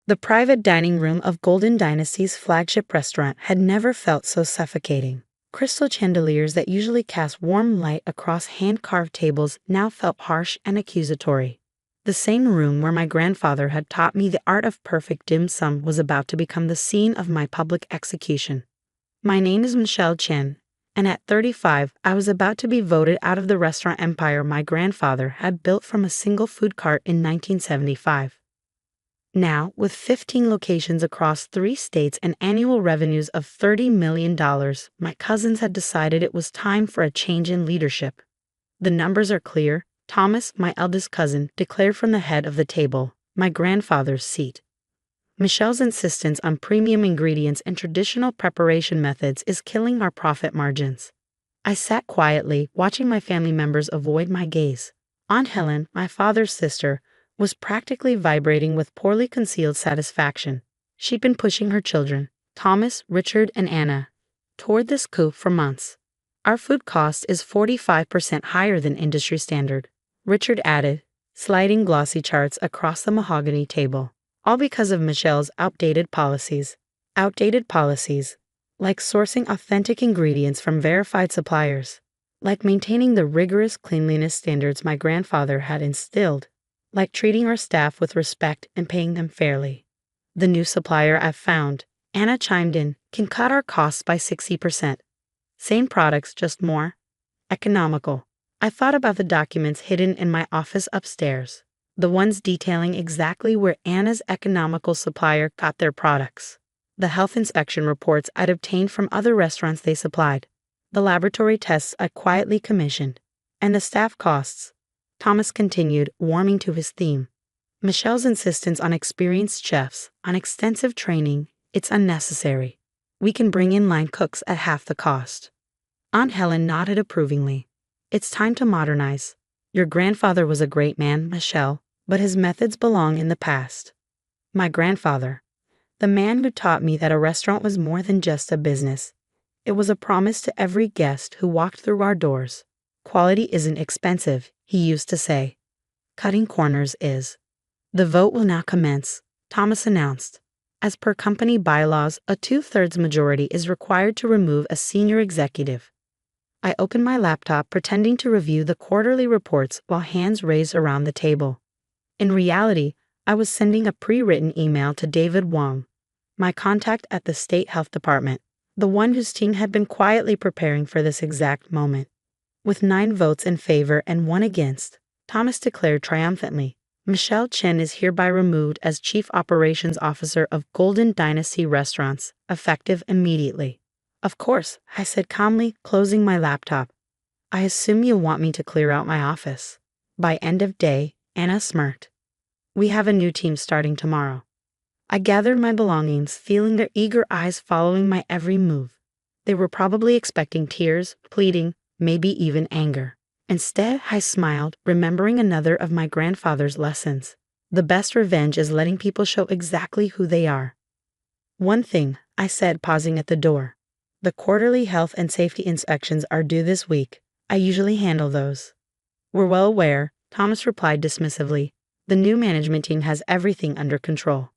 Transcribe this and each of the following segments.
The private dining room of Golden Dynasty's flagship restaurant had never felt so suffocating. Crystal chandeliers that usually cast warm light across hand-carved tables now felt harsh and accusatory. The same room where my grandfather had taught me the art of perfect dim sum was about to become the scene of my public execution. My name is Michelle Chen, and at 35, I was about to be voted out of the restaurant empire my grandfather had built from a single food cart in 1975. Now, with 15 locations across 3 states and annual revenues of $30 million, my cousins had decided it was time for a change in leadership. The numbers are clear. Thomas, my eldest cousin, declared from the head of the table, my grandfather's seat. Michelle's insistence on premium ingredients and traditional preparation methods is killing our profit margins. I sat quietly, watching my family members avoid my gaze. Aunt Helen, my father's sister, was practically vibrating with poorly concealed satisfaction. She'd been pushing her children, Thomas, Richard, and Anna, toward this coup for months. Our food cost is 45% higher than industry standard, Richard added, sliding glossy charts across the mahogany table. All because of Michelle's outdated policies. Outdated policies, like sourcing authentic ingredients from verified suppliers, like maintaining the rigorous cleanliness standards my grandfather had instilled, like treating our staff with respect and paying them fairly. The new supplier I've found, Anna chimed in, can cut our costs by 60%. Same products, just more economical. I thought about the documents hidden in my office upstairs, the ones detailing exactly where Anna's economical supplier got their products, the health inspection reports I'd obtained from other restaurants they supplied, the laboratory tests I quietly commissioned, and the staff costs. Thomas continued, warming to his theme. Michelle's insistence on experienced chefs, on extensive training, it's unnecessary. We can bring in line cooks at half the cost. Aunt Helen nodded approvingly. It's time to modernize. Your grandfather was a great man, Michelle, but his methods belong in the past. My grandfather, the man who taught me that a restaurant was more than just a business. It was a promise to every guest who walked through our doors. Quality isn't expensive, he used to say. Cutting corners is. The vote will now commence, Thomas announced. As per company bylaws, a 2/3 majority is required to remove a senior executive. I opened my laptop pretending to review the quarterly reports while hands raised around the table. In reality, I was sending a pre-written email to David Wong, my contact at the State Health Department, the one whose team had been quietly preparing for this exact moment. With 9 votes in favor and 1 against, Thomas declared triumphantly, Michelle Chen is hereby removed as Chief Operations Officer of Golden Dynasty Restaurants, effective immediately. Of course, I said calmly, closing my laptop. I assume you want me to clear out my office. By end of day, Anna smirked. We have a new team starting tomorrow. I gathered my belongings, feeling their eager eyes following my every move. They were probably expecting tears, pleading, maybe even anger. Instead, I smiled, remembering another of my grandfather's lessons. The best revenge is letting people show exactly who they are. One thing, I said, pausing at the door. The quarterly health and safety inspections are due this week. I usually handle those. We're well aware, Thomas replied dismissively. The new management team has everything under control.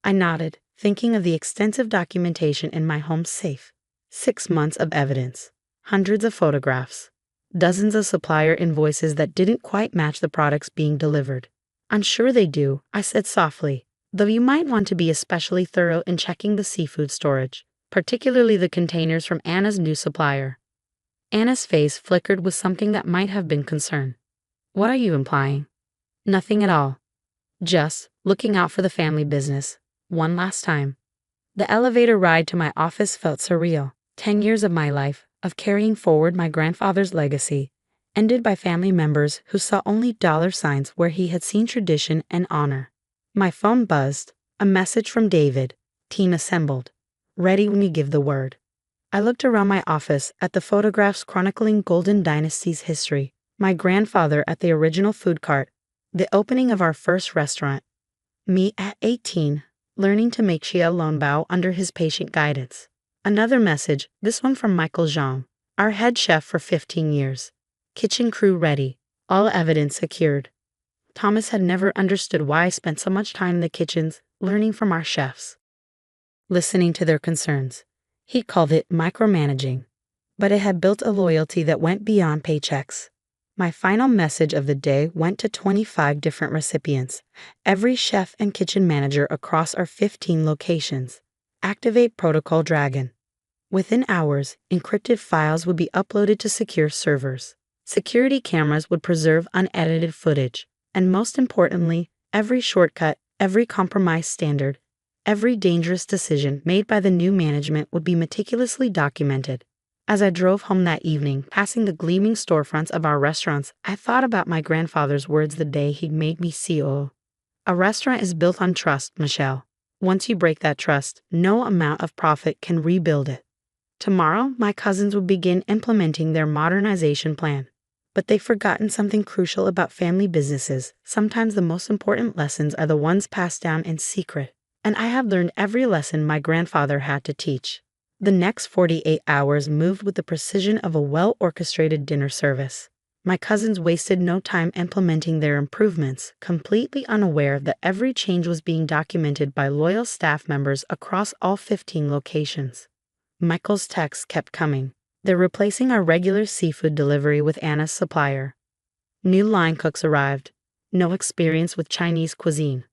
I nodded, thinking of the extensive documentation in my home safe. 6 months of evidence, hundreds of photographs, dozens of supplier invoices that didn't quite match the products being delivered. I'm sure they do, I said softly, though you might want to be especially thorough in checking the seafood storage, particularly the containers from Anna's new supplier. Anna's face flickered with something that might have been concern. What are you implying? Nothing at all. Just looking out for the family business, one last time. The elevator ride to my office felt surreal. 10 years of my life, of carrying forward my grandfather's legacy, ended by family members who saw only dollar signs where he had seen tradition and honor. My phone buzzed, a message from David, team assembled, ready when you give the word. I looked around my office at the photographs chronicling Golden Dynasty's history, my grandfather at the original food cart, the opening of our first restaurant, me at 18, learning to make Xia Longbao under his patient guidance. Another message, this one from Michael Zhang, our head chef for 15 years. Kitchen crew ready, all evidence secured. Thomas had never understood why I spent so much time in the kitchens, learning from our chefs, listening to their concerns. He called it micromanaging, but it had built a loyalty that went beyond paychecks. My final message of the day went to 25 different recipients, every chef and kitchen manager across our 15 locations. Activate Protocol Dragon. Within hours, encrypted files would be uploaded to secure servers. Security cameras would preserve unedited footage. And most importantly, every shortcut, every compromise standard, every dangerous decision made by the new management would be meticulously documented. As I drove home that evening, passing the gleaming storefronts of our restaurants, I thought about my grandfather's words the day he made me COO. A restaurant is built on trust, Michelle. Once you break that trust, no amount of profit can rebuild it. Tomorrow, my cousins would begin implementing their modernization plan. But they've forgotten something crucial about family businesses. Sometimes the most important lessons are the ones passed down in secret. And I have learned every lesson my grandfather had to teach. The next 48 hours moved with the precision of a well-orchestrated dinner service. My cousins wasted no time implementing their improvements, completely unaware that every change was being documented by loyal staff members across all 15 locations. Michael's texts kept coming. They're replacing our regular seafood delivery with Anna's supplier. New line cooks arrived. No experience with Chinese cuisine.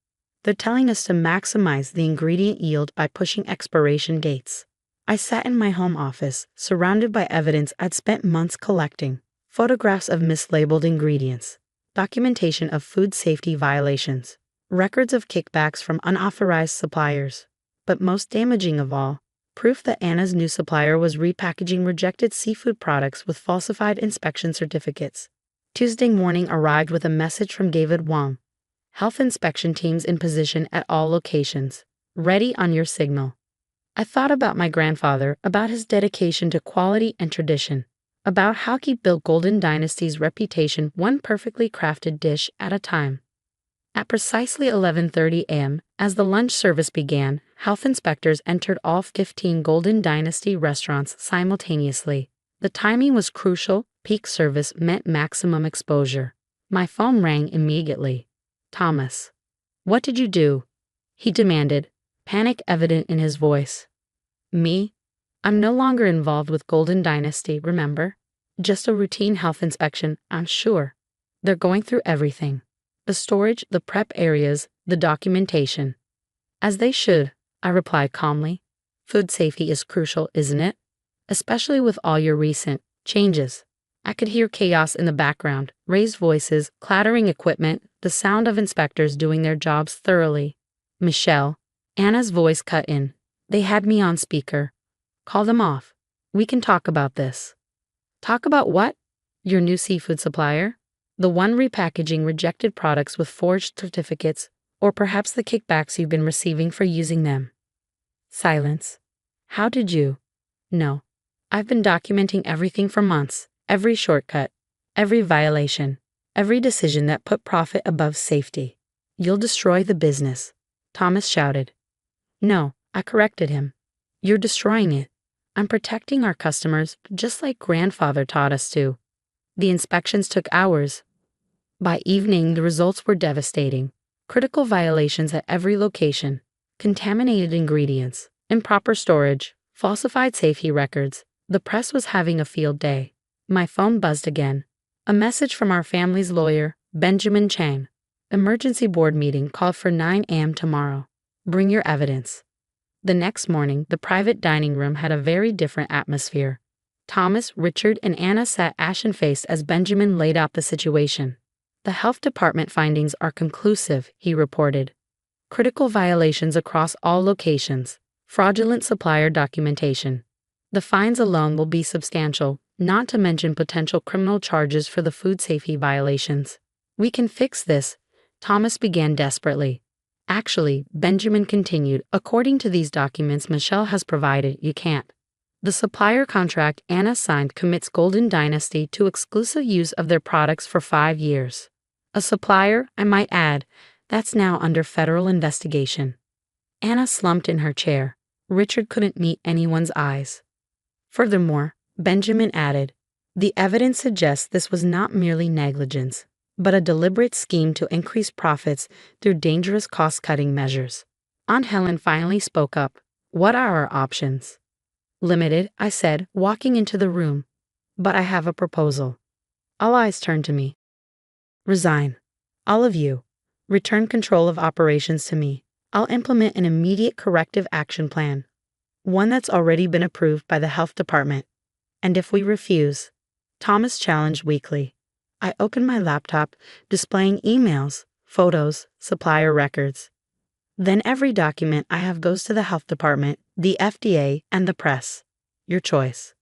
They're telling us to maximize the ingredient yield by pushing expiration dates. I sat in my home office, surrounded by evidence I'd spent months collecting. Photographs of mislabeled ingredients, documentation of food safety violations, records of kickbacks from unauthorized suppliers. But most damaging of all, proof that Anna's new supplier was repackaging rejected seafood products with falsified inspection certificates. Tuesday morning arrived with a message from David Wong. Health inspection teams in position at all locations. Ready on your signal. I thought about my grandfather, about his dedication to quality and tradition, about how he built Golden Dynasty's reputation one perfectly crafted dish at a time. At precisely 11:30 a.m., as the lunch service began, health inspectors entered all 15 Golden Dynasty restaurants simultaneously. The timing was crucial. Peak service meant maximum exposure. My phone rang immediately. Thomas. What did you do? He demanded, panic evident in his voice. Me? I'm no longer involved with Golden Dynasty, remember? Just a routine health inspection, I'm sure. They're going through everything. The storage, the prep areas, the documentation. As they should, I replied calmly. Food safety is crucial, isn't it? Especially with all your recent changes. I could hear chaos in the background, raised voices, clattering equipment, the sound of inspectors doing their jobs thoroughly. Michelle. Anna's voice cut in. They had me on speaker. Call them off. We can talk about this. Talk about what? Your new seafood supplier? The one repackaging rejected products with forged certificates, or perhaps the kickbacks you've been receiving for using them. Silence. How did you? No. I've been documenting everything for months, every shortcut, every violation, every decision that put profit above safety. You'll destroy the business, Thomas shouted. No, I corrected him. You're destroying it. I'm protecting our customers just like grandfather taught us to. The inspections took hours. By evening, the results were devastating. Critical violations at every location, contaminated ingredients, improper storage, falsified safety records. The press was having a field day. My phone buzzed again. A message from our family's lawyer, Benjamin Chang. Emergency board meeting called for 9 a.m. tomorrow. Bring your evidence. The next morning, the private dining room had a very different atmosphere. Thomas, Richard, and Anna sat ashen-faced as Benjamin laid out the situation. The health department findings are conclusive, he reported. Critical violations across all locations. Fraudulent supplier documentation. The fines alone will be substantial, not to mention potential criminal charges for the food safety violations. We can fix this, Thomas began desperately. Actually, Benjamin continued, according to these documents Michelle has provided, you can't. The supplier contract Anna signed commits Golden Dynasty to exclusive use of their products for 5 years. A supplier, I might add, that's now under federal investigation. Anna slumped in her chair. Richard couldn't meet anyone's eyes. Furthermore, Benjamin added, the evidence suggests this was not merely negligence, but a deliberate scheme to increase profits through dangerous cost-cutting measures. Aunt Helen finally spoke up. What are our options? Limited, I said, walking into the room. But I have a proposal. All eyes turned to me. Resign. All of you. Return control of operations to me. I'll implement an immediate corrective action plan. One that's already been approved by the health department. And if we refuse, Thomas challenged weakly. I opened my laptop, displaying emails, photos, supplier records. Then every document I have goes to the health department, the FDA, and the press. Your choice.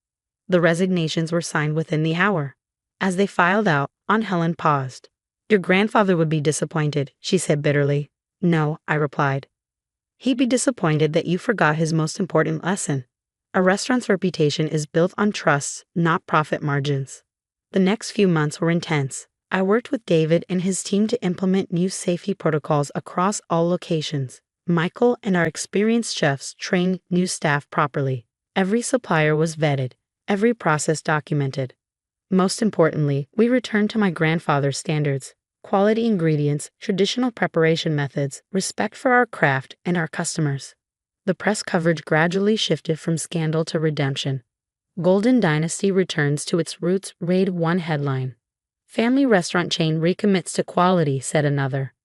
The resignations were signed within the hour. As they filed out, Aunt Helen paused. Your grandfather would be disappointed, she said bitterly. No, I replied. He'd be disappointed that you forgot his most important lesson. A restaurant's reputation is built on trust, not profit margins. The next few months were intense. I worked with David and his team to implement new safety protocols across all locations. Michael and our experienced chefs trained new staff properly. Every supplier was vetted, every process documented. Most importantly, we returned to my grandfather's standards: quality ingredients, traditional preparation methods, respect for our craft and our customers. The press coverage gradually shifted from scandal to redemption. Golden Dynasty returns to its roots, read one headline. Family restaurant chain recommits to quality, said another.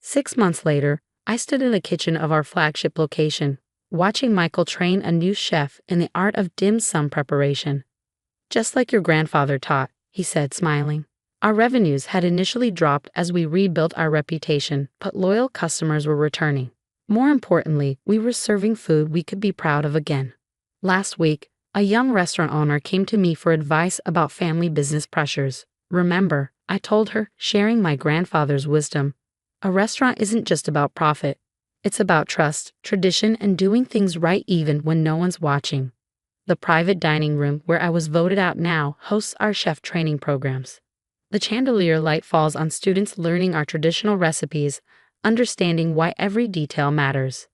6 months later, I stood in the kitchen of our flagship location, watching Michael train a new chef in the art of dim sum preparation. Just like your grandfather taught, he said, smiling. Our revenues had initially dropped as we rebuilt our reputation, but loyal customers were returning. More importantly, we were serving food we could be proud of again. Last week, a young restaurant owner came to me for advice about family business pressures. Remember, I told her, sharing my grandfather's wisdom. A restaurant isn't just about profit. It's about trust, tradition, and doing things right even when no one's watching. The private dining room, where I was voted out now, hosts our chef training programs. The chandelier light falls on students learning our traditional recipes, understanding why every detail matters.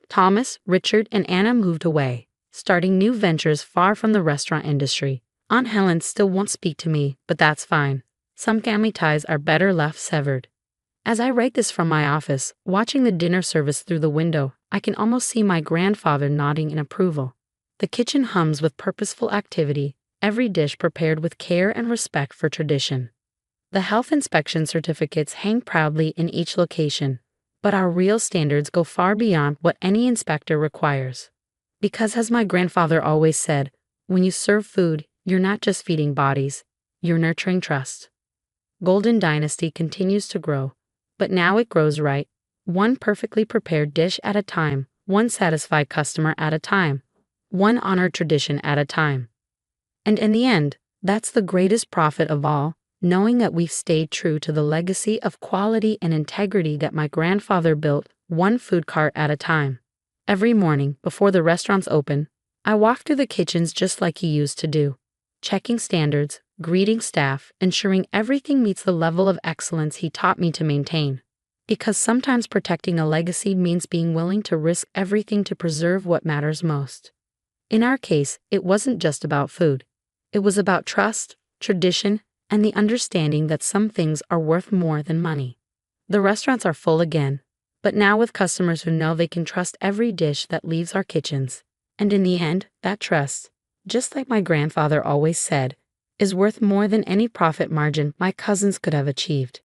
Thomas, Richard, and Anna moved away, starting new ventures far from the restaurant industry. Aunt Helen still won't speak to me, but that's fine. Some family ties are better left severed. As I write this from my office, watching the dinner service through the window, I can almost see my grandfather nodding in approval. The kitchen hums with purposeful activity, every dish prepared with care and respect for tradition. The health inspection certificates hang proudly in each location, but our real standards go far beyond what any inspector requires. Because as my grandfather always said, when you serve food, you're not just feeding bodies, you're nurturing trust. Golden Dynasty continues to grow, but now it grows right, one perfectly prepared dish at a time, one satisfied customer at a time, one honored tradition at a time. And in the end, that's the greatest profit of all, knowing that we've stayed true to the legacy of quality and integrity that my grandfather built, one food cart at a time. Every morning, before the restaurants open, I walk through the kitchens just like he used to do, checking standards, greeting staff, ensuring everything meets the level of excellence he taught me to maintain. Because sometimes protecting a legacy means being willing to risk everything to preserve what matters most. In our case, it wasn't just about food. It was about trust, tradition, and the understanding that some things are worth more than money. The restaurants are full again, but now with customers who know they can trust every dish that leaves our kitchens. And in the end, that trust, just like my grandfather always said, is worth more than any profit margin my cousins could have achieved.